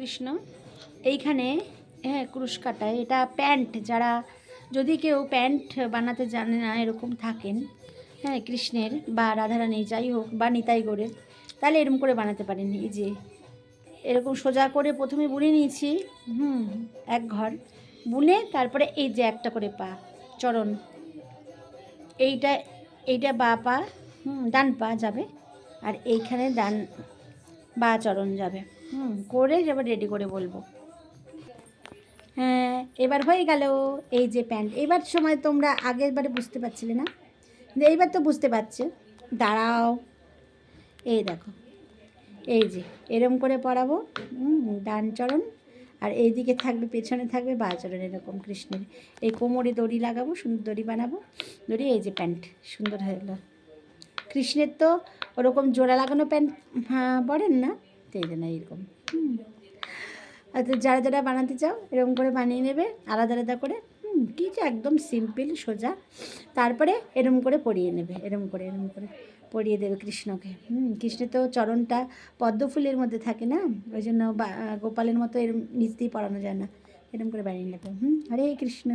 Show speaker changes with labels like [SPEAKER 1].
[SPEAKER 1] কৃষ্ণ। এইখানে হ্যাঁ ক্রুশ কাটায়, এটা প্যান্ট, যারা যদি কেউ প্যান্ট বানাতে জানে না এরকম থাকেন, হ্যাঁ কৃষ্ণের বা রাধারানী যাই হোক বা নিতাই গৌরের, তাহলে এরকম করে বানাতে পারেন। এই যে এরকম সোজা করে প্রথমে বুনে নিয়েছি, এক ঘর বুনে, তারপরে এই যে একটা করে পা চরণ, এইটা এইটা বা পা, ডান পা যাবে, আর এইখানে ডান বা চরণ যাবে, করে এবার রেডি করে বলবো। হ্যাঁ এবার হয়ে গেল এই যে প্যান্ট। এবার সময় তোমরা আগের বারে বুঝতে পারছিলে না, কিন্তু এইবার তো বুঝতে পারছে। দাঁড়াও, এই দেখো, এই যে এরম করে পরাবো, ডান চরণ, আর এইদিকে থাকবে, পেছনে থাকবে বা চরণ, এরকম কৃষ্ণের। এই কোমরে দড়ি লাগাবো, সুন্দর দড়ি বানাবো, দড়ি, এই যে প্যান্ট সুন্দর হয়ে গেল। কৃষ্ণের তো ওরকম জোড়া লাগানো প্যান্ট পরেন না, তো এই জন্য এইরকম। আর যারা যারা বানাতে চাও এরকম করে বানিয়ে নেবে আলাদা আলাদা করে, কিছু একদম সিম্পল সোজা। তারপরে এরম করে পরিয়ে নেবে, এরম করে পরিয়ে দেবে কৃষ্ণকে। কৃষ্ণের তো চরণটা পদ্ম ফুলের মধ্যে থাকে না, ওই জন্য গোপালের মতো এরম নিচ দিয়ে পরানো যায় না, এরম করে বানিয়ে নেবে। হরে কৃষ্ণ।